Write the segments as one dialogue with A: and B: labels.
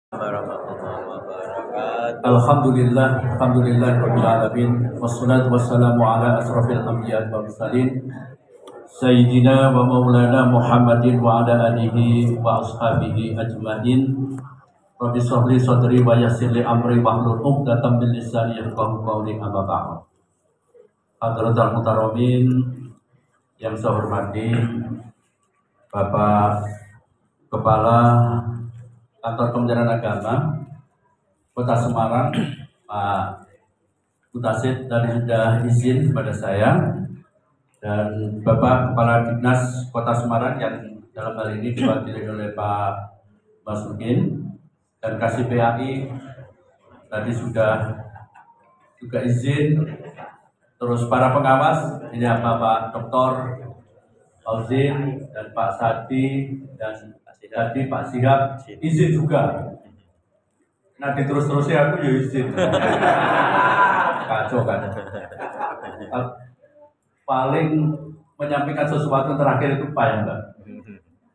A: Warahmatullahi wabarakatuh.
B: Alhamdulillah rabbil alamin wassalatu wassalamu ala asrofil anbiya wal mursalin sayyidina wa maulana Muhammadin wa ala alihi wa ashabihi ajmain. Rabbi shrah li sadri wa yassir li amri wahlul 'uqdatam min lisani yafqahu qawli. Amma ba'd. Hadratul mukarramin yang saya hormati Bapak Kepala Kantor Kementerian Agama Kota Semarang, Pak Mutasid, tadi sudah izin kepada saya, dan Bapak Kepala Dinas Kota Semarang yang dalam hal ini diwakili oleh Pak Masukin, dan KSPAI tadi sudah juga izin. Terus para pengawas ini apa, Pak Dr. Fauzin dan Pak Sadi dan tadi Pak Sihab izin juga. Nah diterus-terusnya aku ya izin. Kacau kan. Paling menyampaikan sesuatu terakhir itu Pak ya enggak.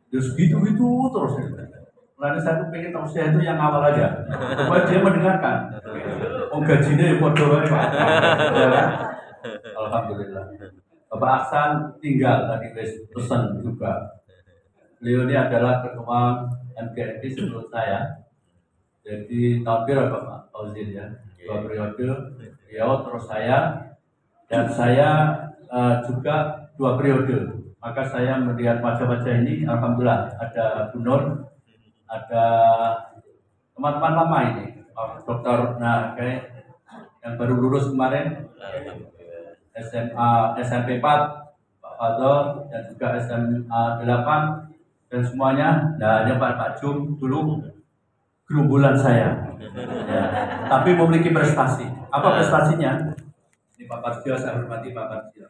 B: Terus gitu-gitu terus. Lalu saya tuh pengen tausiah itu yang awal aja, supaya dia mendengarkan. Oh gajinya ya bodoh Pak. Alhamdulillah. Bapak Aksan tinggal tadi pesan juga. Beliau ini adalah ketua MGRI sebelum saya. Jadi tahun berapa Pak Fauzin ya? 2 periode. Beliau terus saya, dan saya juga 2 periode. Maka saya melihat wajah-wajah ini, alhamdulillah ada Bu Nur, ada teman-teman lama ini, Pak Dokter, nah kayak yang baru lulus kemarin, SMA SMP 4, Pak Fadol, dan juga SMA 8, dan semuanya. Nah hanya Pak Jum dulu gerombolan saya, ya. Tapi memiliki prestasi. Apa prestasinya? Ini Pak Parjo, saya hormati Pak Parjo.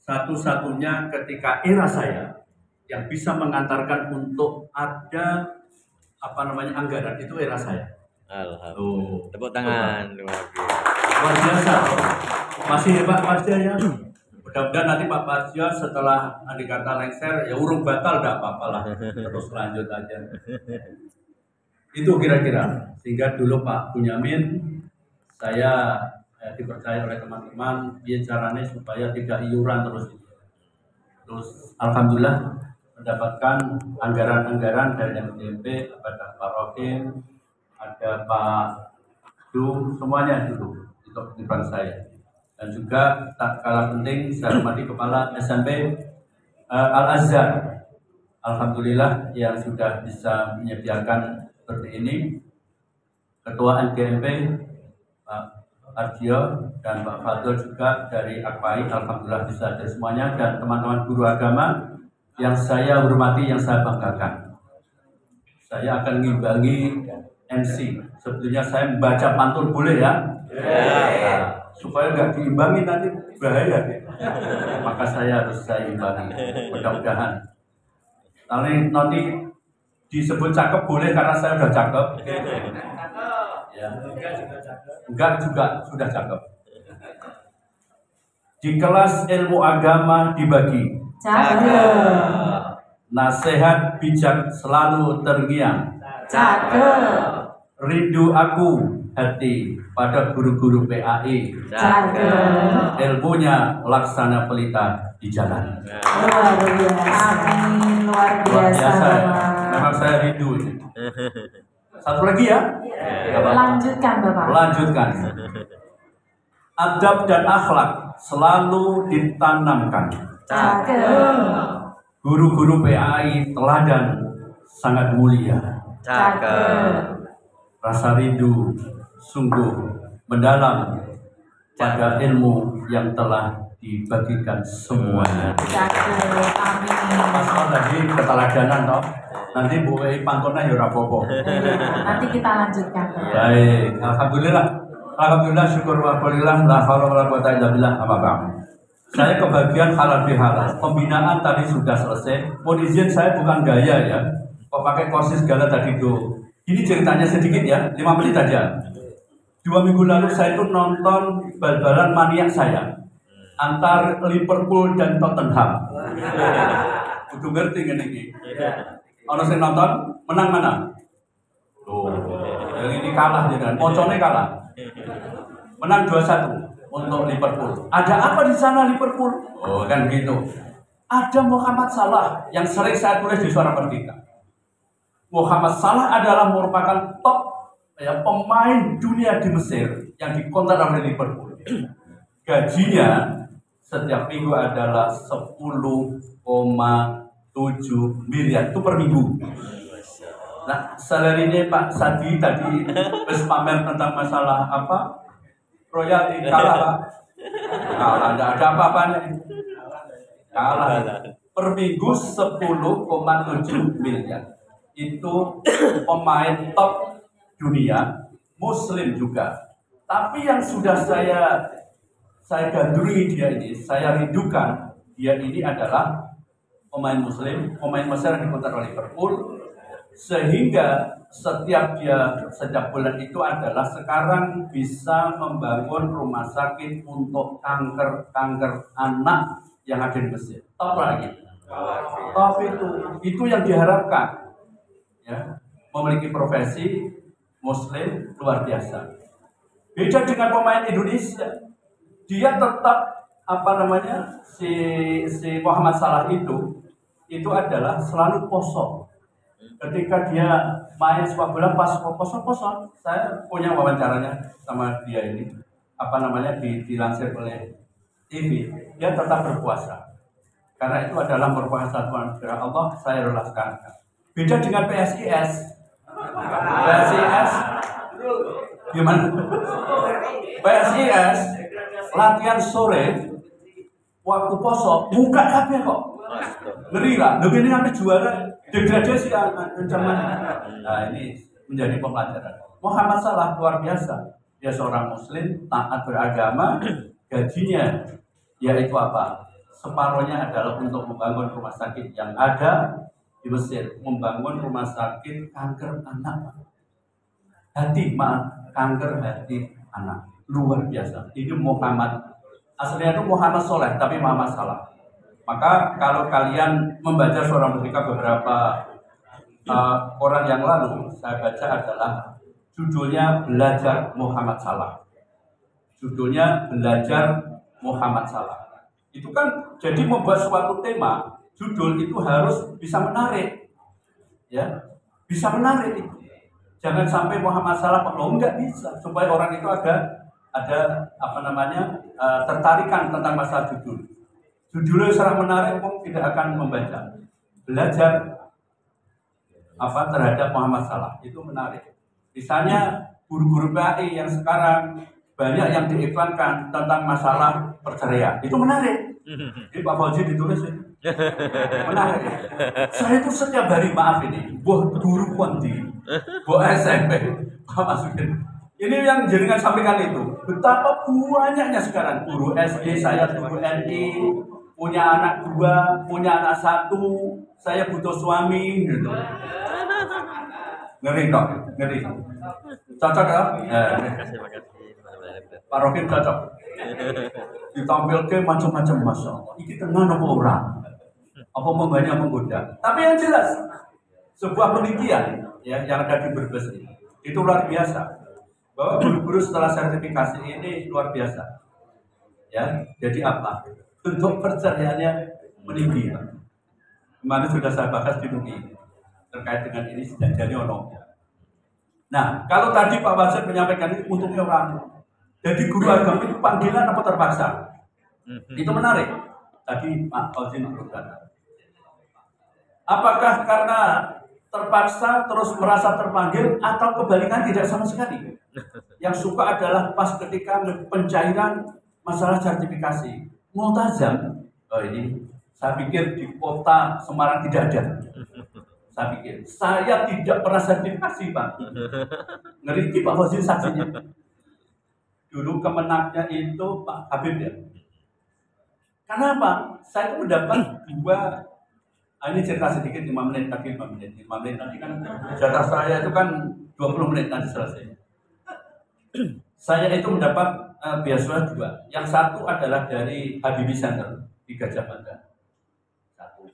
B: Satu-satunya ketika era saya yang bisa mengantarkan untuk ada anggaran, itu era saya.
A: Alhamdulillah. Tepuk tangan.
B: Luar biasa. Masih hebat Parjo ya. Mudah-mudahan nanti Pak Parjo setelah andai kata lengser ya urung batal, enggak apa-apa lah. Terus lanjut aja. Itu kira-kira. Sehingga dulu Pak Bunyamin saya dipercaya oleh teman-teman caranya supaya tidak iuran terus alhamdulillah mendapatkan anggaran-anggaran dari MDMP, ada Pak Rokin, ada Pak Du, semuanya dulu itu kehidupan saya. Dan juga tak kalah penting saya hormati Kepala SMP Al-Azhar, alhamdulillah yang sudah bisa menyediakan seperti ini. Ketua NGMP Pak Arjio dan Pak Fadol juga dari AKPAI, alhamdulillah bisa hadir semuanya, dan teman-teman guru agama yang saya hormati, yang saya banggakan. Saya akan ngimbangi MC. Sebetulnya saya membaca pantun boleh ya? Nah, supaya nggak diimbangi nanti bahaya. Maka saya harus imbangi. Mudah-mudahan. Nanti disebut cakep boleh karena saya sudah cakep. Ya. Enggak juga sudah cakep. Di kelas ilmu agama dibagi.
C: Cakep.
B: Nasihat bijak selalu terngiang.
C: Cakep.
B: Rindu aku hati pada guru-guru PAI.
C: Cakep.
B: Ilmunya laksana pelita di jalan.
C: Luar biasa. Amin. Luar biasa.
B: Memang saya rindu ini. Satu lagi ya?
C: Lanjutkan Bapak.
B: Lanjutkan. Adab dan akhlak selalu ditanamkan.
C: Cakep.
B: Guru-guru PAI teladan sangat mulia.
C: Cakep.
B: Rasa rindu sungguh mendalam pada ilmu yang telah dibagikan semuanya.
C: Cakep. Amin.
B: Pasal tadi keteladanan toh. Nanti Bu pantunnya ya ora apa-apa.
C: Nanti kita lanjutkan.
B: Baik, alhamdulillah syukur wa alhamdulillah la haula wala quwata illa billah. Amma ba'd. Saya kebagian halal bihalal. Pembinaan tadi sudah selesai. Mohon izin saya bukan gaya ya. Kok pakai kursi segala tadi tuh. Ini ceritanya sedikit ya, 5 menit aja. 2 minggu lalu saya itu nonton bal-balan maniak saya antar Liverpool dan Tottenham. Kudu ngerti ngene iki. Ono sing nonton, menang mana? Tuh. Ini kalah dengan Mocone kalah. Menang 2-1 untuk Liverpool. Ada apa di sana Liverpool? Oh kan gitu. Ada Muhammad Salah yang sering saya tulis di Suara Merdeka. Muhammad Salah adalah merupakan top pemain dunia di Mesir yang dikontrak oleh Liverpool. Gajinya setiap minggu adalah 10,7 miliar itu per minggu. Nah, salarinya Pak Sadi tadi terus pamer tentang masalah apa? Royalti kalah Pak. Kalah, tidak ada apa-apanya. Kalah. Per minggu 10,7 miliar. Itu pemain top dunia, Muslim juga. Tapi yang sudah saya gandrungi dia ini, saya rindukan dia ini adalah pemain Muslim, pemain Mesir yang dikontrak oleh Liverpool, sehingga setiap bulan itu adalah sekarang bisa membangun rumah sakit untuk kanker anak yang ada di Mesir. Top lagi. Top itu yang diharapkan. Ya, memiliki profesi Muslim luar biasa. Beda dengan pemain Indonesia, dia tetap si Muhammad Salah itu adalah selalu kosong. Ketika dia main sepak bola pas kosong, saya punya wawancaranya sama dia ini, dilansir oleh TV, dia tetap berpuasa. Karena itu adalah merupakan satu anugerah Allah, saya relaskan. Beda dengan PSIS gimana? PSIS latihan sore, waktu poso, buka kabeh kok. Ngeri lah, ini sampai juara degradasi ancaman. Nah ini menjadi pembelajaran. Muhammad Salah luar biasa. Dia seorang Muslim, taat beragama, gajinya yaitu apa? Separuhnya adalah untuk membangun rumah sakit yang ada di Mesir, membangun rumah sakit kanker anak. Kanker hati anak. Luar biasa. Ini Muhammad, aslinya itu Muhammad Soleh, tapi Muhammad Salah. Maka kalau kalian membaca Suara Merdeka beberapa orang yang lalu, saya baca adalah judulnya Belajar Muhammad Salah. Judulnya Belajar Muhammad Salah. Itu kan jadi membuat suatu tema, judul itu harus bisa menarik. Ya, bisa menarik itu. Jangan sampai Muhammad Salah enggak bisa, supaya orang itu ada tertarikan tentang masalah judul. Judulnya sangat menarik, pun tidak akan membaca. Belajar terhadap Muhammad Salah itu menarik. Misalnya guru-guru PAI yang sekarang banyak yang diiklankan tentang masalah perceraian, itu menarik. Ini Pak Fauzi ditulis ini. Menarik. Saya itu setiap hari buat guru kuanti, buat SMP, Pak masukin. Ini yang jaringan sampaikan itu. Betapa banyaknya sekarang guru SD, saya guru NI, punya anak 2, punya anak 1, saya butuh suami gitu. Ngeri kok, ngeri. Cocok ya?
A: Makasih.
B: Pak Rokin cocok. Ditampilkan macam-macam masya Allah. Ini tengah nopo orang. Apa membanya menggoda. Tapi yang jelas, sebuah penelitian yang ada di Brebes ini, itu luar biasa. Bahwa guru-guru setelah sertifikasi ini luar biasa. Ya, jadi apa? Bentuk perceraiannya meninggi. Kemarin sudah saya bahas di UI terkait dengan ini jadi ono. Nah, kalau tadi Pak Wasir menyampaikan ini untungnya orang. Jadi guru agama itu panggilan apa terpaksa? Itu menarik. Tadi Pak Fauzin berkata. Apakah karena terpaksa terus merasa terpanggil atau kebalikan tidak sama sekali? Yang suka adalah pas ketika pencairan masalah sertifikasi. Multazam, ini saya pikir di kota Semarang tidak ada. Saya tidak pernah sertifikasi Pak. Ngeri Pak Fauzin saksinya. Dulu kemenangnya itu Pak Habib ya. Kenapa? Saya itu mendapat 2. Ini cerita sedikit 5 menit tadi 5 menit. 5 menit tadi kan jatah saya itu kan 20 menit nanti selesai. Saya itu mendapat beasiswa 2. Yang satu adalah dari Habibie Center di Gajah Mada. 1.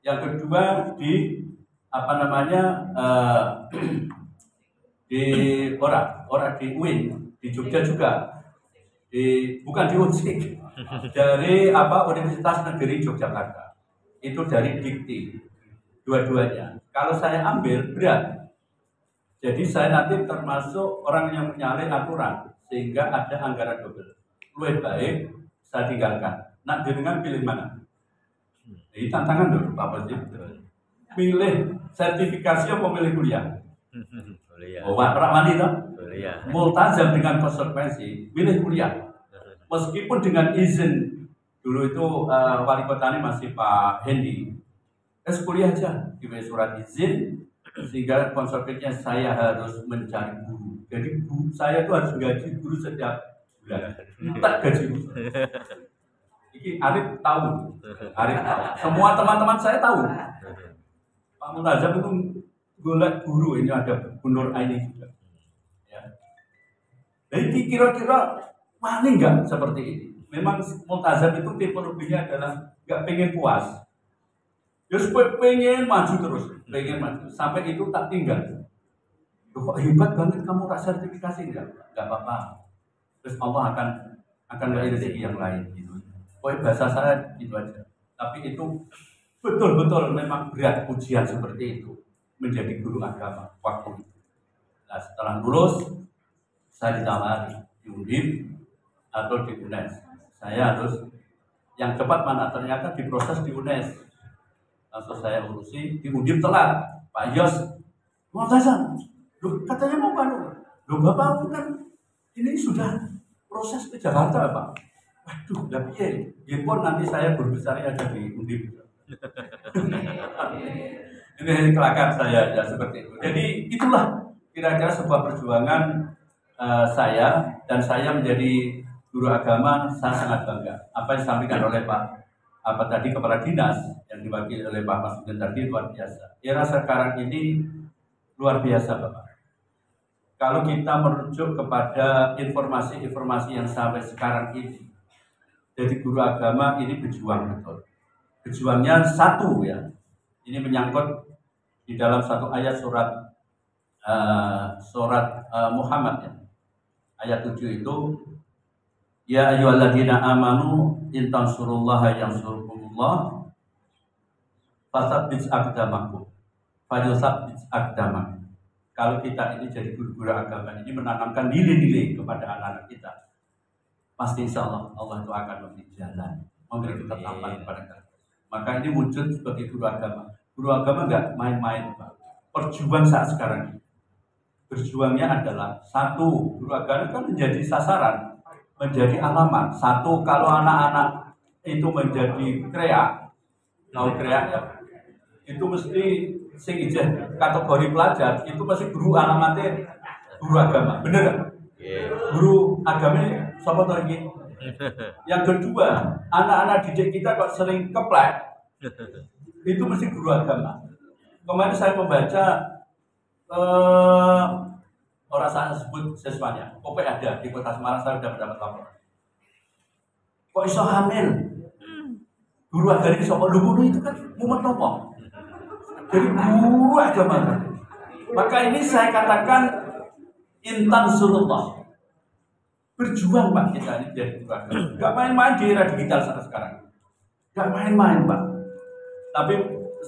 B: Yang kedua di di di UIN, di Jogja juga, bukan di UNSIK, dari Universitas Negeri Yogyakarta, itu dari Dikti, dua-duanya. Kalau saya ambil berat, jadi saya nanti termasuk orang yang menyalahi aturan sehingga ada anggaran double. Lebih baik saya tinggalkan. Nah, jenengan pilih mana? Ini tantangan dulu, Pak Bos. Pilih sertifikasi atau pilih kuliah?
A: Kuliah.
B: Oh, Pak Ramani toh?
A: Kuliah.
B: Multazam dengan konsekuensi, pilih kuliah. Meskipun dengan izin dulu itu wali kotanya masih Pak Hendi. Kuliah aja, diberi surat izin sehingga konsekuensinya saya harus mencari guru. Jadi saya itu harus gaji guru setiap bulan. Tak gaji guru. Ini Arif tahu. Semua teman-teman saya tahu. Pak Multazam itu golek guru, ini ada Gunur Aini juga. Ya. Jadi kira-kira wani enggak seperti ini? Memang Multazam itu tipologinya adalah enggak pengen puas. Ya pengen maju terus, pengen maju. Sampai itu tak tinggal. Loh, kok hebat banget kamu rasa sertifikasi enggak? Enggak apa-apa. Terus Allah akan beri rezeki yang lain gitu. Pokoknya bahasa saya gitu aja. Tapi itu betul-betul memang berat ujian seperti itu menjadi guru agama waktu itu. Nah, setelah lulus saya ditawari di UNDIP atau di UNES. Saya harus yang cepat mana? Ternyata diproses di UNES. Langsung saya urusi di UNDIP telat. Pak Yos, mau dasar? Loh, katanya mau kan? Loh, Bapak kan ini sudah proses ke Jakarta, Pak. Waduh, tapi ya pun nanti saya berbesarnya ada di UNDIP. Ini kelakar saya ya seperti itu. Jadi itulah kira-kira sebuah perjuangan saya, dan saya menjadi guru agama. Saya sangat bangga apa yang disampaikan oleh tadi kepala dinas yang diwakili oleh Pak Mas tadi luar biasa. Era sekarang ini luar biasa, Bapak. Kalau kita merujuk kepada informasi-informasi yang sampai sekarang ini, jadi guru agama ini berjuang betul. Berjuangnya satu ya. Ini menyangkut di dalam satu ayat surat Muhammad ya. Ayat 7 itu, ya ayyuhalladzina amanu in tansurullaha yansurkumullah fasabbit aqdamakum fayusabbit aqdamakum. Kalau kita ini jadi guru-guru agama ini menanamkan nilai-nilai kepada anak-anak kita, pasti insya Allah Allah itu akan memberi jalan, memberi ketetapan kepada kita. Maka ini wujud sebagai guru agama. Guru agama enggak main-main, Pak. Perjuang saat sekarang ini. Berjuangnya adalah satu, guru agama kan menjadi sasaran, menjadi alamat. Satu, kalau anak-anak itu menjadi kreak, tahu kreak ya, itu mesti sing ijeh kategori pelajar itu pasti guru alamatnya guru agama, bener gak? Guru agama siapa tahu ini? Yang kedua, anak-anak didik kita kok sering keplek, itu mesti guru agama. Kemarin saya membaca orang saya sebut siswanya, pokoknya ada di Kota Semarang, saya sudah mendapat laporan. Kok iso hamil? Guru agama ini soal guru itu kan mumet nopo. Jadi guru agama. Maka ini saya katakan intan surullah. Berjuang, Pak, kita ini jadi guru agama. Gak main-main di era digital sekarang. Gak main-main, Pak. Tapi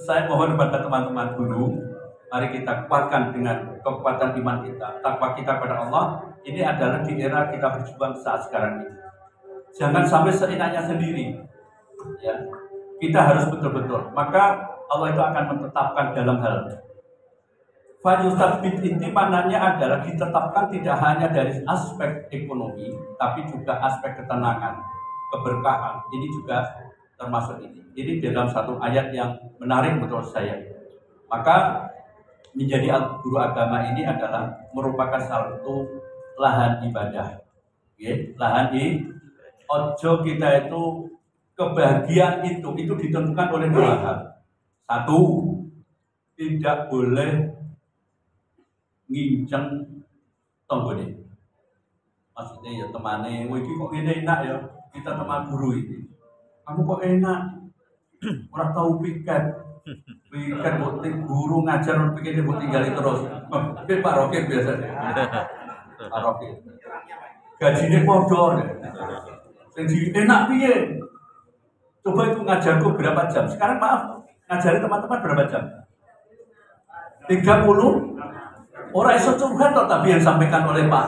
B: saya mohon kepada teman-teman guru, mari kita kuatkan dengan kekuatan iman kita, takwa kita pada Allah. Ini adalah di era kita berjuang saat sekarang ini. Jangan sampai seenaknya sendiri. Ya, kita harus betul-betul. Maka Allah itu akan menetapkan dalam hal fayusabbit inti maknanya adalah ditetapkan tidak hanya dari aspek ekonomi, tapi juga aspek ketenangan, keberkahan. Ini juga termasuk ini. Ini dalam satu ayat yang menarik menurut saya. Maka menjadi guru agama ini adalah merupakan satu lahan ibadah. Okay? Lahan ojo kita itu kebahagiaan itu ditentukan oleh dua hal. Satu, tidak boleh nginceng tonggone. Maksudnya ya temane, wah ini kok ini enak ya, kita teman guru ini. Kamu kok enak, orang tahu piket, Pikir bukti guru ngajar pikir bukti tinggali terus. Tapi Pak Rocky biasanya. Pak Rocky. Gajinya kodor. Sing enak piye? Coba itu ngajarku berapa jam? Sekarang maaf, ngajari teman-teman berapa jam? 30. Orang iso curhat tapi yang disampaikan oleh Pak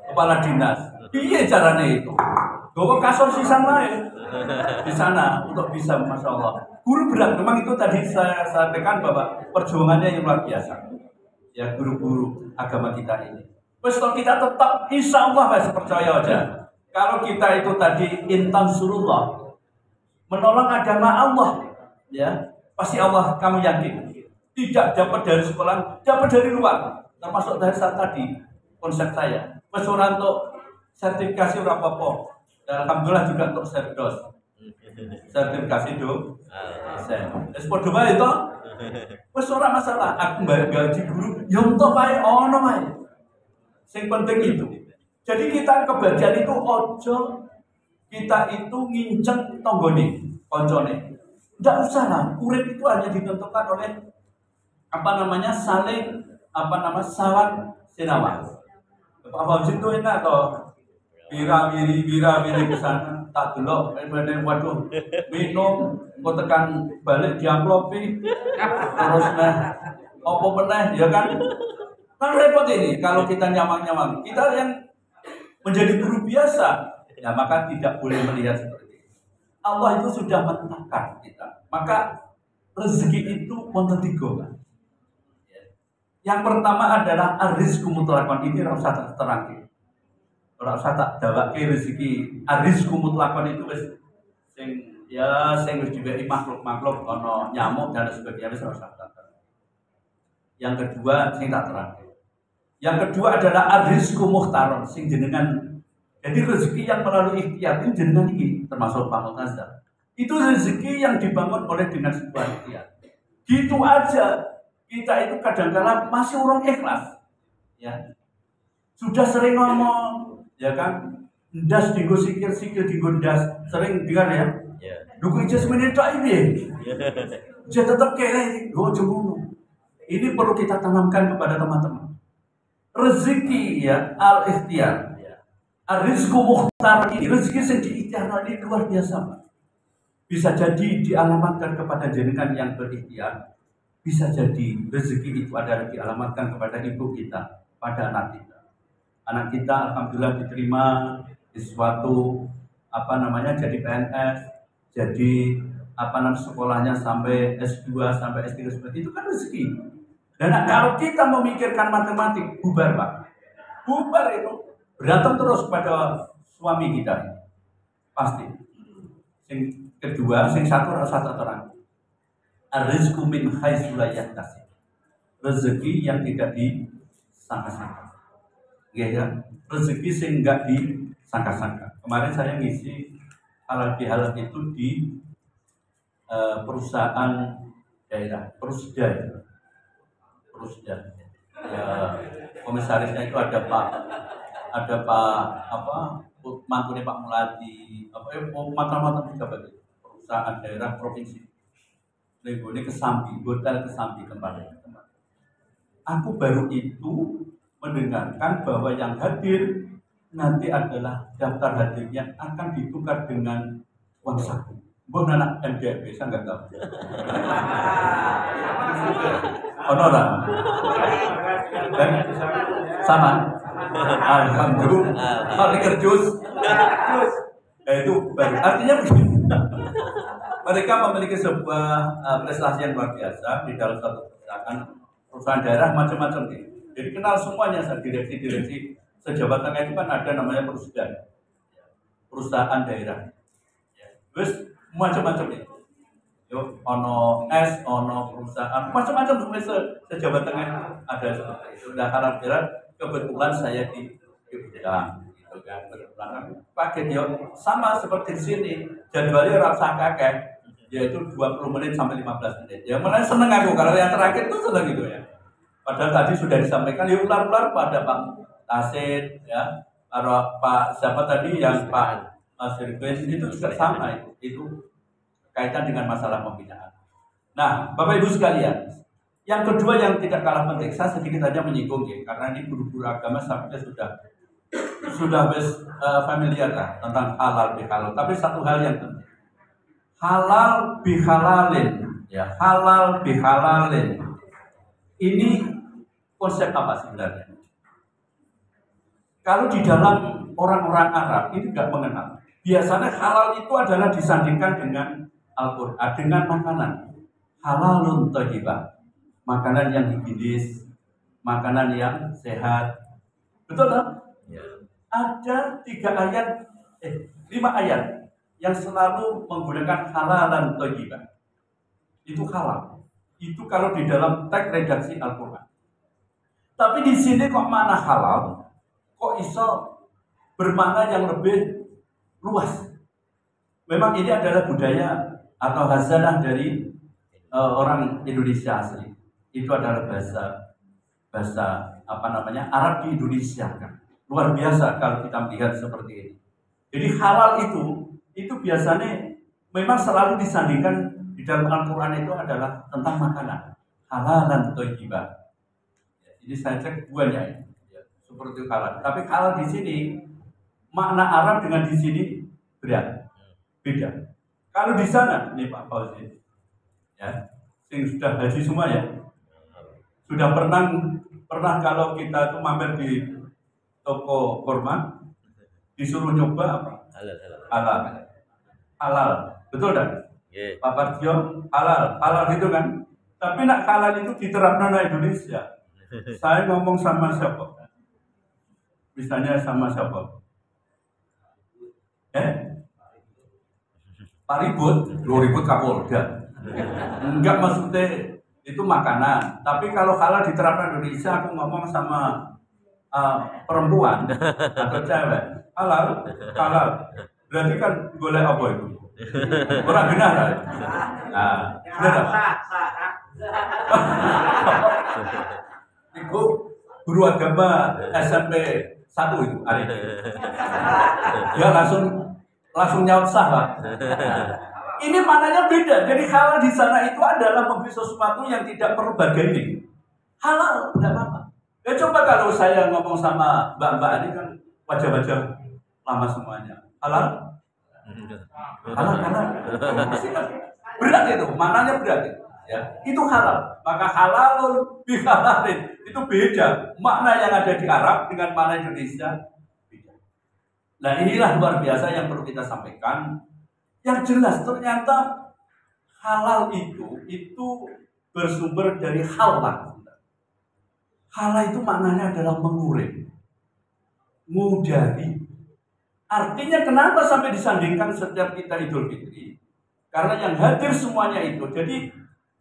B: Kepala Dinas. Piye caranya itu? Bawa kasur sisang lain di sana untuk bisa, masya Allah. Guru berat, memang itu tadi saya sampaikan bahwa perjuangannya yang luar biasa. Ya guru-guru agama kita ini. Terus kalau kita tetap, insya Allah mas percaya aja. Kalau kita itu tadi intan surullah, menolong agama Allah, ya pasti Allah kamu yakin. Tidak dapat dari sekolah, dapat dari luar. Termasuk dari saat tadi konsep saya. Pesuran untuk sertifikasi rapopo. Dan alhamdulillah juga untuk serdos. Sertifikasi do. Ekspor dua itu. Pesuran masalah. Aku gaji guru. Yang to bae ono bae. Yang penting itu. Jadi kita kebahagiaan itu ojo kita itu nginceng tonggone, koncone. Tidak usah lah. Urip itu hanya ditentukan oleh saling sawat sinawa. Apa itu enak atau bira-biri ke sana tak delok waduh minum mau tekan balik diamplopi terus apa meneh ya kan repot ini kalau kita nyamang-nyamang. Kita yang menjadi guru biasa ya maka tidak boleh melihat seperti itu. Allah itu sudah menetapkan kita. Maka rezeki itu wonten tiga. Yang pertama adalah ar-rizqu mutlaqan. Ini ora usah terangke. Ora usah tak dawake rezeki. Ar-rizqu mutlaqan itu wis sing wis diwehi makhluk-makhluk ana nyamuk dan sebagainya wis ora usah terangke. Yang kedua sing tak terangke. Yang kedua adalah ar-rizqu mukhtaron sing jenengan. Jadi rezeki yang melalui ikhtiar ini jenengan iki termasuk Pak Multazam. Itu rezeki yang dibangun oleh dengan sebuah ikhtiar. Gitu aja. Kita itu kadang-kadang masih orang ikhlas, ya. Sudah sering ngomong, ya kan, ndas dinggo sikil dinggo ndas, sering dengar ya. Duku ijaz menita ini, dia tetap kere, ini perlu kita tanamkan kepada teman-teman. Rezeki ya, al-ikhtiar, ar-rizqu mukhtar ini, rezeki yang diikhtiar ini luar biasa, Pak. Bisa jadi dialamatkan kepada jenengan yang berikhtiar. Bisa jadi rezeki itu adalah dialamatkan kepada ibu kita, pada anak kita. Anak kita alhamdulillah diterima di suatu jadi PNS, jadi sekolahnya sampai S2, sampai S3 seperti itu kan rezeki. Dan kalau kita memikirkan matematik, bubar Pak. Bubar itu berantem terus pada suami kita. Pasti. Yang kedua, yang satu rasa terang. Ar-rizqu min haitsu la yahtasib. Rezeki yang tidak disangka-sangka. Ya. Rezeki sing enggak disangka-sangka. Kemarin saya ngisi halal bihalal itu di perusahaan daerah, Perusda. Ya, komisarisnya itu ada Pak mantunya Pak Muladi, macam-macam juga begitu. Perusahaan daerah provinsi. Ini Kesambi, hotel Kesambi tempatnya. Aku baru itu mendengarkan bahwa yang hadir nanti adalah daftar hadirnya akan ditukar dengan uang saku. Bukan anak MDB, saya nggak tahu. Honoran. Sama. Alhamdulillah. Hari kerjus. Itu baru. Artinya begini. Mereka memiliki sebuah prestasi yang luar biasa di dalam satu perusahaan daerah macam-macam gitu. Jadi kenal semuanya, direksi sejabatannya itu kan ada namanya perusahaan daerah. Terus macam-macam itu. Yo, ono S, ono perusahaan macam-macam sejabatannya ada seperti itu. Nah, alhamdulillah kebetulan saya di bidang gitu kan. Kebetulan paket yo sama seperti di sini. Jadwalnya rasa kakek. Yaitu 20 menit sampai 15 menit. Ya mulai seneng aku kalau yang terakhir itu seneng gitu ya. Padahal tadi sudah disampaikan ya ular-ular pada Pak Tasid ya. Para Pak siapa tadi yang Pak Sirben itu juga sama itu kaitan dengan masalah pembinaan. Nah, Bapak Ibu sekalian, yang kedua yang tidak kalah penting, saya sedikit saja menyinggung ya, karena ini guru-guru agama sampai sudah familiar lah tentang halal bihalal. Tapi satu hal yang penting, halal bihalalin, ya halal bihalalin. Ini konsep apa sebenarnya? Kalau di dalam orang-orang Arab ini tidak mengenal. Biasanya halal itu adalah disandingkan dengan Al-Quran, dengan makanan. Halalun thayyibah, makanan yang higienis, makanan yang sehat. Betul kan?
A: Ya.
B: Ada 5 ayat yang selalu menggunakan halalan thayyibah. Itu halal. Itu kalau di dalam teks redaksi Al-Quran. Tapi di sini kok mana halal? Kok iso bermakna yang lebih luas? Memang ini adalah budaya atau khazanah dari orang Indonesia asli. Itu adalah bahasa Arab di Indonesia kan. Luar biasa kalau kita melihat seperti ini. Jadi halal itu biasanya memang selalu disandingkan di dalam Al-Quran itu adalah tentang makanan. Halalan thayyibah. Ini saya cek buahnya ya. Seperti halal. Tapi halal di sini makna Arab dengan di sini beda. Kalau di sana, nih Pak Fauzi, ya, yang sudah haji semua ya, sudah pernah kalau kita tuh mampir di toko kurma, disuruh nyoba apa? Halal, betul kan?
A: Yeah.
B: Pak Parjo, halal gitu kan? Tapi nak halal itu diterapkan di Indonesia. Saya ngomong sama siapa? Misalnya sama siapa? Pak Ribut Kapolda. Enggak, maksudnya itu makanan. Tapi kalau halal diterapkan di Indonesia, aku ngomong sama perempuan atau cewek, halal. Berarti kan boleh apa itu? Orang benar kan? Nah, benar. Itu guru agama SMP 1 itu hari ini. Dia langsung nyaut sah, Pak. Ini maknanya beda. Jadi halal di sana itu adalah membeli sesuatu yang tidak perlu bargaining. Halal, tidak apa-apa. Ya coba kalau saya ngomong sama mbak-mbak ini kan wajah-wajah lama semuanya. Halal? Halal. Berat itu, maknanya berat itu. Ya, itu halal. Maka halalun bihalalin itu beda. Makna yang ada di Arab dengan makna Indonesia beda. Nah, inilah luar biasa yang perlu kita sampaikan. Yang jelas ternyata halal itu bersumber dari halal. Halal itu maknanya adalah mengurai, mudari. Artinya kenapa sampai disandingkan setiap kita Idul Fitri? Karena yang hadir semuanya itu. Jadi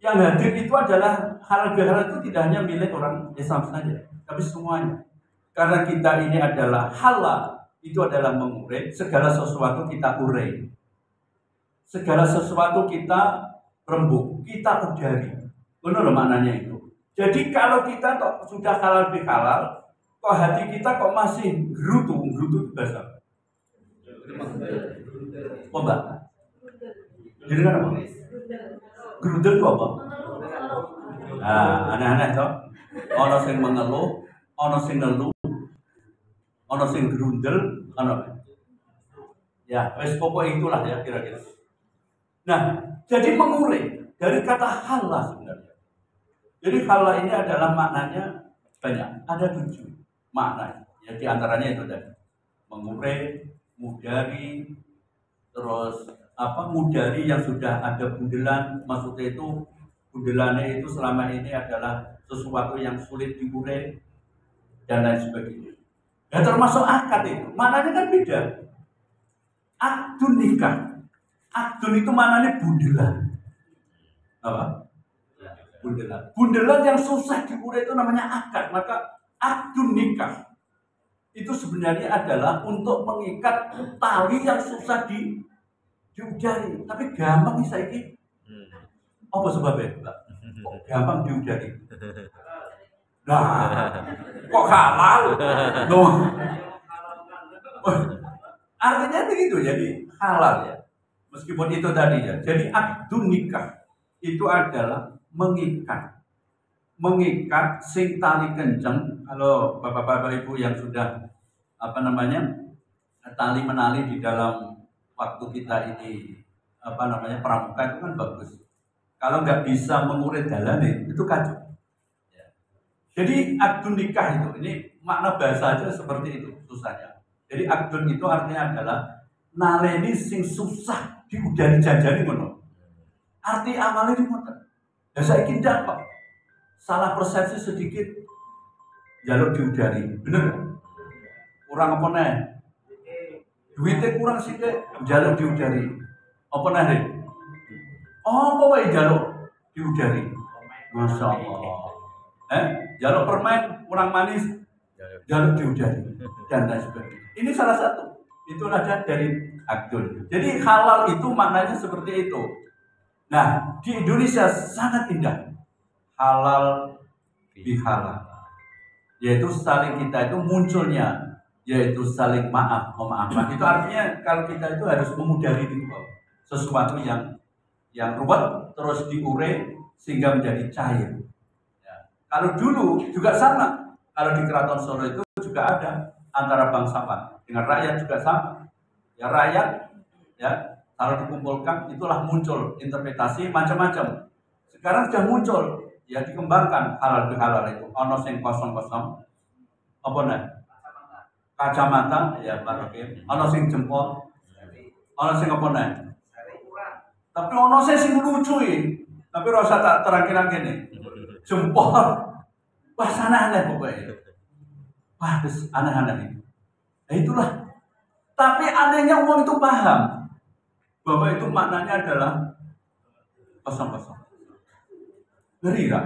B: yang hadir itu adalah halal bihalal itu tidak hanya milik orang Islam saja, tapi semuanya. Karena kita ini adalah halal, itu adalah mengurai. Segala sesuatu kita urai. Segala sesuatu kita rembuk, kita udari. Benar maknanya itu. Jadi kalau kita sudah halal bihalal, kok hati kita kok masih gerutu itu bahasa. Oh enggak? Jadi kan apa? Gerudel itu apa? Nah, aneh-aneh toh. Ono sing mengeluh, ono sing ngeluh, ono sing gerundel, ono. Ya, wes pokok itulah ya kira-kira. Nah, jadi mengurai dari kata halal sebenarnya. Jadi halal ini adalah maknanya banyak, ada 7 makna. Ya di antaranya itu tadi. Mengurai, mudari, terus mudari yang sudah ada bundelan, maksudnya itu bundelannya itu selama ini adalah sesuatu yang sulit diurai dan lain sebagainya. Ya termasuk akad itu, maknanya kan beda. Akdun nikah, akdun itu maknanya bundelan. Apa? Bundelan yang susah diurai itu namanya akad. Maka akdun nikah itu sebenarnya adalah untuk mengikat tali yang susah diudari. Tapi gampang nih saya ini. Apa sebabnya? Kok gampang diudari? Nah, kok halal? Loh. Artinya begitu, jadi halal ya. Meskipun itu tadi ya. Jadi akdun nikah itu adalah mengikat sing tali kenceng. Kalau bapak-bapak ibu yang sudah tali menali di dalam waktu kita ini pramuka itu kan bagus. Kalau nggak bisa mengurai jalan itu kacau. Ya. Jadi akdun nikah itu, ini makna bahasa aja seperti itu susahnya. Jadi akdun itu artinya adalah naleni sing susah diudari janjani ngono. Arti amalnya di motor. Ya saya kindak kok. Salah persepsi sedikit jalur diudari, bener? Kurang apa nih? Duitnya kurang sih jalur diudari. Apa nih? Oh, apa wae jalur diudari? Masya Allah. Jalur permen kurang manis, jalur diudari dan lain sebagainya. Ini salah satu. Itu ada dari akdun. Jadi halal itu maknanya seperti itu. Nah, di Indonesia sangat indah. Halal bihalal. Yaitu saling kita itu munculnya, yaitu saling memaafkan. Itu artinya kalau kita itu harus memudari itu sesuatu yang ruwet terus diurai sehingga menjadi cair. Ya. Kalau dulu juga sama. Kalau di Keraton Solo itu juga ada antara bangsawan dengan rakyat juga sama. Ya rakyat ya kalau dikumpulkan itulah muncul interpretasi macam-macam. Sekarang sudah muncul ya dikembangkan halal bihalal itu. Ono sing kosong-kosong apa nih? Kacamata ya Pak Hakim. Ono sing jempol. Ono sing apa nih? Tapi ono sing lucu tapi rasa tak terang-terang gini. Jempol. Wah sana aneh pokoknya. Wah aneh-aneh ini. Nah itulah. Tapi anehnya uang itu paham bahwa itu maknanya adalah kosong-kosong. Ngeri kan?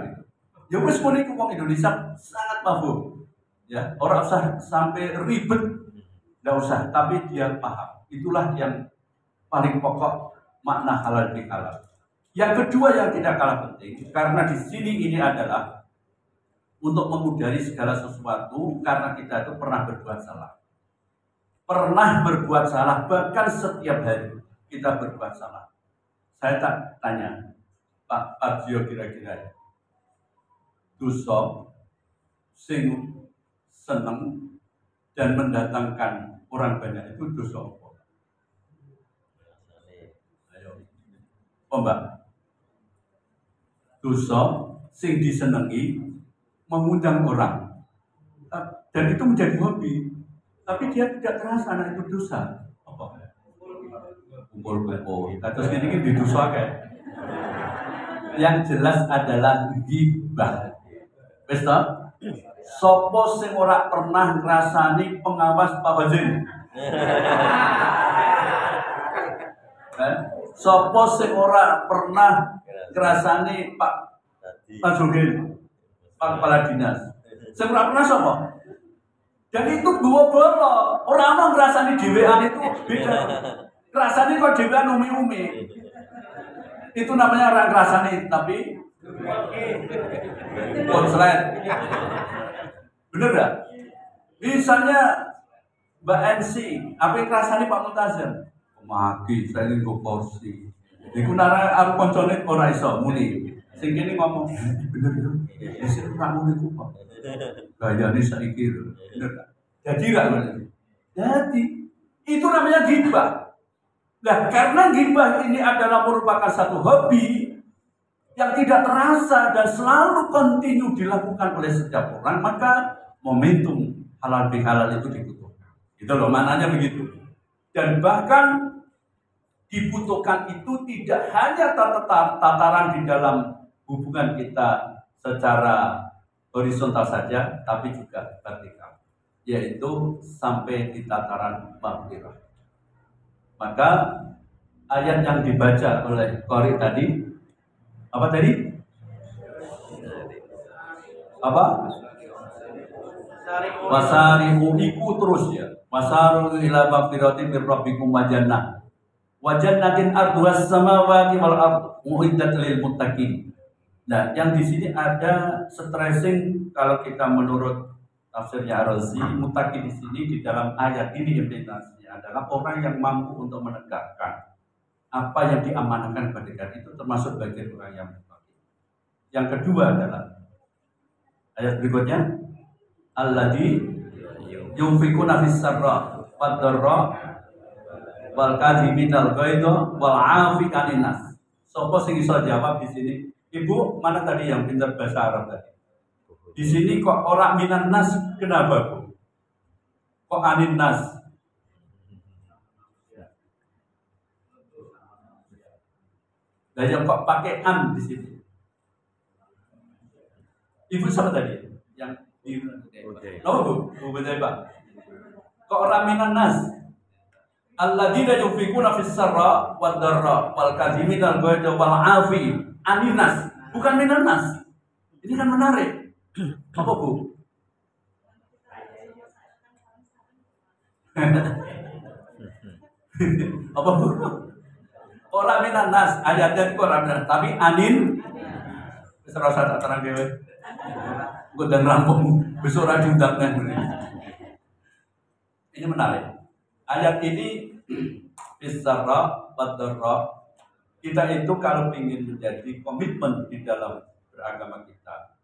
B: Ya wis muni uang Indonesia sangat mabuk. Ya, orang usah sampai ribet. Enggak usah, tapi dia paham. Itulah yang paling pokok makna halal bihalal. Yang kedua yang tidak kalah penting karena di sini ini adalah untuk memudari segala sesuatu karena kita itu pernah berbuat salah. Pernah berbuat salah, bahkan setiap hari kita berbuat salah. Saya tak tanya, Pak Arjio kira-kira dosa sing seneng dan mendatangkan orang banyak itu dosa apa? Ayo, Mbak. Dosa sing disenengi mengundang orang dan itu menjadi hobi. Tapi dia tidak terasa anak itu dosa. Apa? Kumpul-kumpul. Terus ini didosa kayak. Yang jelas adalah ghibah. Wis to? Sopo sing ora pernah ngrasani pengawas Pak Wazir? Sopo sing ora pernah ngrasani Pak Sugeng? Pak Kepala Dinas. Sing ora pernah sopo? Dan itu dua bolo. Orang ngerasani dhewean itu beda. Ngerasani kok dhewean umi-umi. Itu namanya orang ngerasani tapi konslet. Bener gak? Misalnya Mbak NC, apa yang ngerasani Pak Multazam? Mati, saya ingin kursi. Iku nara aku koncone ora iso muni. Sing kene ngomong, bener ya. Di sini ramu niku kok. Gayane saiki bener gak? Jadi gak bener? Jadi itu namanya ghibah. Nah, karena ghibah ini adalah merupakan satu hobi yang tidak terasa dan selalu kontinu dilakukan oleh setiap orang, maka momentum halal bihalal itu dibutuhkan. Itu loh maknanya begitu. Dan bahkan dibutuhkan itu tidak hanya tataran di dalam hubungan kita secara horizontal saja, tapi juga vertikal, yaitu sampai di tataran maghfirah. Maka ayat yang dibaca oleh Qori tadi, apa tadi? Apa? Wasari'u iku terus ya. Wasari'u ila maghfiratin min rabbikum wa jannah. Wa jannatin arduhas samawati wal ardh mu'iddat lil muttaqin. Nah, yang di sini ada stressing kalau kita menurut tafsirnya Ar-Razi, muttaqin di sini di dalam ayat ini implikasinya adalah orang yang mampu untuk menegakkan apa yang diamanahkan kepada kita itu termasuk bagian orang yang mustaqim. Yang kedua adalah ayat berikutnya, alladzi yunfikuna fis sarra wad dharra wal kadhiminal ghaidha wal 'afi 'anil nas. Sopo sing iso jawab di sini? Ibu, mana tadi yang pintar bahasa Arab tadi? Di sini kok orang minan nas, kenapa Bu? Kok anin nas? Nah, yang kok pakai an di sini? Ibu siapa tadi? Yang di oh Bu, Bu Beteba. Kok orang minan nas? Alladzina yunfikuna fis sarra wad dharra wal kadhiminal ghaidha wal 'afi 'anil nas. Bukan minan nas. Ini kan menarik. Apa Bu? Apa Bu? Orang minan nas, ayatnya itu orang minan, tapi anin serasa tak terang dewe. Gue dan rampung besok diundangnya. Ini menarik. Ayat ini Bisara Wadara, kita itu kalau ingin menjadi komitmen di dalam beragama kita,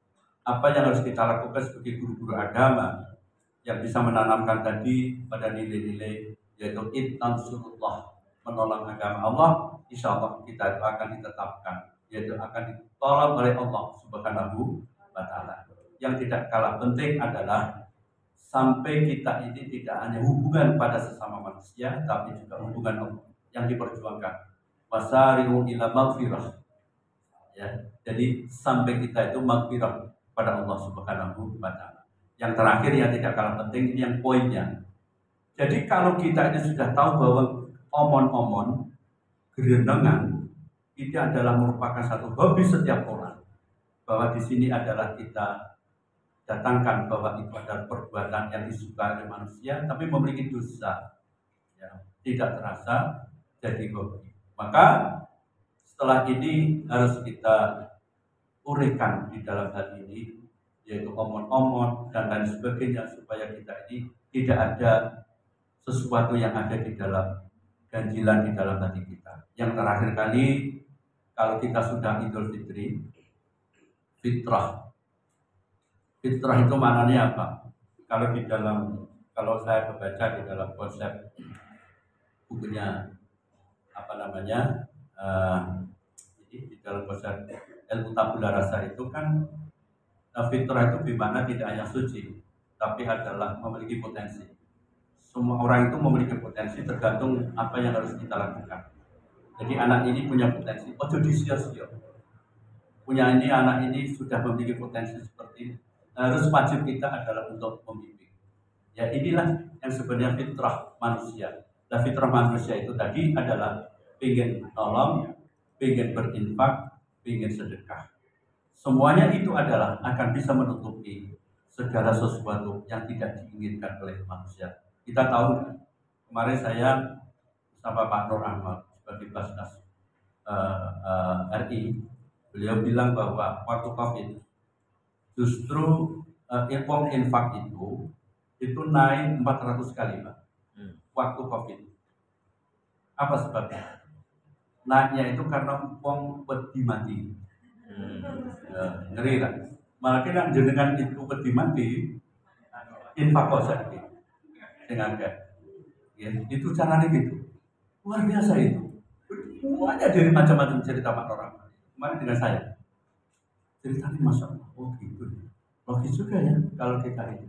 B: apa yang harus kita lakukan sebagai guru-guru agama yang bisa menanamkan tadi pada nilai-nilai, yaitu intansurullah, menolong agama Allah, insya Allah kita itu akan ditetapkan, yaitu akan ditolong oleh Allah Subhanahu wa Ta'ala. Yang tidak kalah penting adalah sampai kita ini tidak hanya hubungan pada sesama manusia, tapi juga hubungan Allah yang diperjuangkan. Wasari'u ila maghfirah. Ya, jadi sampai kita itu maghfirah pada Allah Subhanahu wa Ta'ala. Yang terakhir yang tidak kalah penting ini yang poinnya. Jadi kalau kita ini sudah tahu bahwa omon-omon, gerendengan itu adalah merupakan satu hobi setiap orang. Bahwa di sini adalah kita datangkan bahwa itu adalah perbuatan yang disukai oleh manusia, tapi memiliki dosa, ya, tidak terasa jadi hobi. Maka setelah ini harus kita uraikan di dalam hal ini, yaitu omon-omon dan lain sebagainya, supaya kita ini tidak ada sesuatu yang ada di dalam ganjilan di dalam hati kita. Yang terakhir kali, kalau kita sudah Idul Fitri, fitrah. Fitrah itu maknanya apa? Kalau saya membaca di dalam konsep bukunya di dalam konsep ilmu tabula rasa itu kan fitrah itu dimana tidak hanya suci, tapi adalah memiliki potensi. Semua orang itu memiliki potensi tergantung apa yang harus kita lakukan. Jadi anak ini punya potensi, ojo disia-sia. Anak ini sudah memiliki potensi seperti ini. Harus wajib kita adalah untuk membimbing. Ya inilah yang sebenarnya fitrah manusia. Nah fitrah manusia itu tadi adalah ingin nolong, ingin berinfak, ingin sedekah. Semuanya itu adalah akan bisa menutupi segala sesuatu yang tidak diinginkan oleh manusia. Kita tahu kemarin saya bersama Pak Nur Ahmad sebagai Basnas RI, beliau bilang bahwa waktu COVID justru infak itu naik 400 kali Pak. Waktu COVID. Apa sebabnya? Naiknya itu karena uang wedi mati. Ngeri lah. Malah kan jenengan itu wedi mati, infak kosek dengan ya, itu caranya gitu. Luar biasa itu. Banyak dari macam-macam cerita Pak orang. Kemarin dengan saya. Ceritanya Masya Allah, oh gitu. Logis juga ya kalau kita itu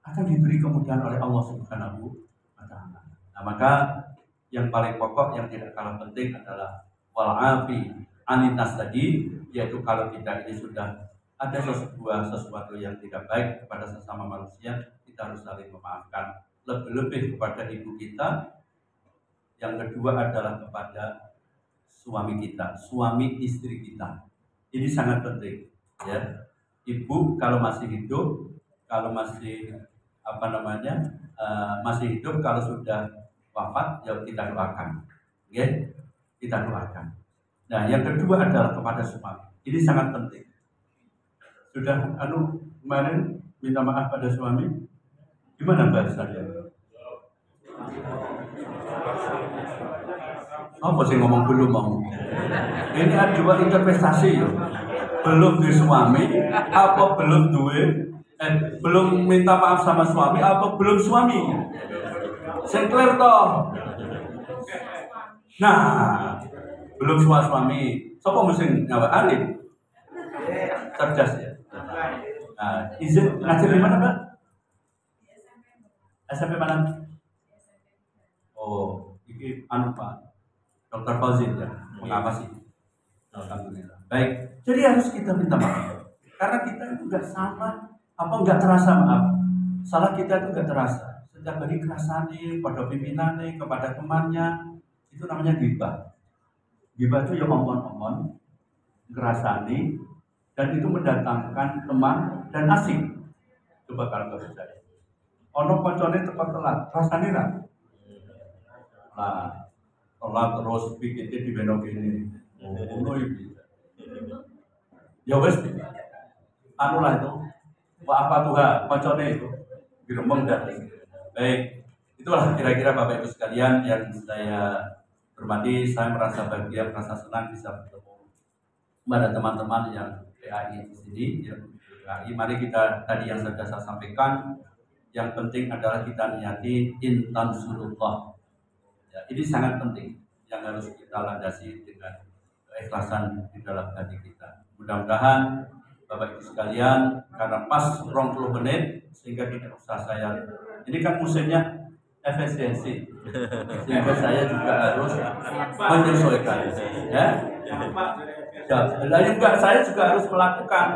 B: akan diberi kemudahan oleh Allah Subhanahu wa Ta'ala. Nah, maka yang paling pokok yang tidak kalah penting adalah wal-afi anitas tadi, yaitu kalau kita ini sudah ada sesuatu yang tidak baik kepada sesama manusia, kita harus saling memaafkan. Lebih-lebih kepada ibu kita. Yang kedua adalah kepada suami kita, suami istri kita. Ini sangat penting, ya. Ibu kalau masih hidup, kalau masih masih hidup, kalau sudah wafat, ya kita doakan, ya, kita doakan. Nah, yang kedua adalah kepada suami. Ini sangat penting. Sudah kemarin minta maaf pada suami, gimana bahasanya? Apa sih ngomong belum mau? Ini ada dua interpretasi ya. Belum duwe suami, apa belum belum minta maaf sama suami, apa belum suami? Sing clear toh. Nah, belum suami. Sopo mesti ngawa alim? Cerdas ya. Nah, izin ngajar di mana, Pak? SMP mana? Oh, ini anu Pak. Dr. Fauzin ya, mengawasi. Alhamdulillah. Baik, jadi harus kita minta maaf. Karena kita itu nggak salah, nggak terasa maaf. Salah kita itu nggak terasa. Setiap hari kerasani pada pimpinannya, kepada temannya, itu namanya ghibah. Ghibah itu yang omon-omon, ngerasani, dan itu mendatangkan teman dan asik. Coba kalau nggak percaya. Ono koncone tepat telat, rasani lah. Nah, telat terus pikirnya di benok ini. Oh, itu. Ya wes, anu lah itu. Apa Tuhan, koncone itu diremeng dan baik. Itulah kira-kira Bapak Ibu sekalian yang saya hormati. Saya merasa bahagia, merasa senang bisa bertemu pada teman-teman yang PAI di sini. Ya, PAI, mari kita tadi yang sudah saya sampaikan. Yang penting adalah kita niati intan surullah. Ya, ini sangat penting yang harus kita landasi dengan keikhlasan di dalam hati kita. Mudah-mudahan Bapak Ibu sekalian, karena pas 20 menit sehingga tidak usah saya. Ini kan musimnya efisiensi, sehingga saya juga harus menyesuaikan. Ya, juga saya juga harus melakukan.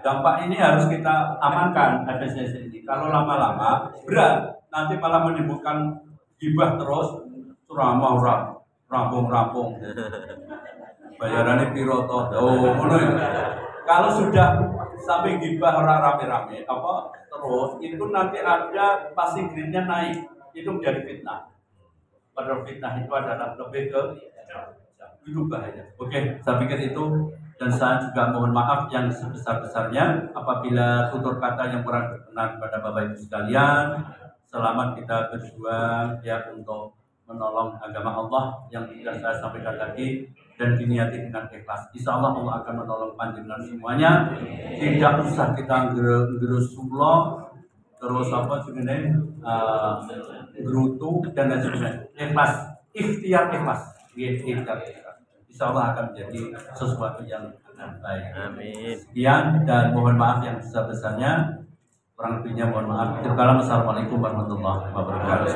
B: Dampak ini harus kita amankan efisiensi ini. Kalau lama-lama berat, nanti malah menimbulkan gibah terus, ceramah rampung. Bayarannya piro toh? Oh, kalau sudah sampai gibah orang rame-rame, terus itu nanti ada passing grade-nya naik, itu menjadi fitnah. Padahal fitnah itu adalah lebih ke itu bahaya. Oke, saya pikir itu. Dan saya juga mohon maaf yang sebesar-besarnya apabila tutur kata yang kurang berkenan pada Bapak Ibu sekalian. Selamat kita berjuang ya untuk menolong agama Allah yang sudah saya sampaikan tadi dan diniati dengan ikhlas. Insya Allah Allah akan menolong panjenengan semuanya. Tidak usah kita gerusulo terus gerutu dan lain sebagainya. Ikhlas, ikhtiar ikhlas. Insya Allah akan menjadi sesuatu yang baik.
A: Amin.
B: Sekian dan mohon maaf yang sebesar-besarnya. Kurang lebihnya mohon maaf. Assalamualaikum warahmatullahi wabarakatuh.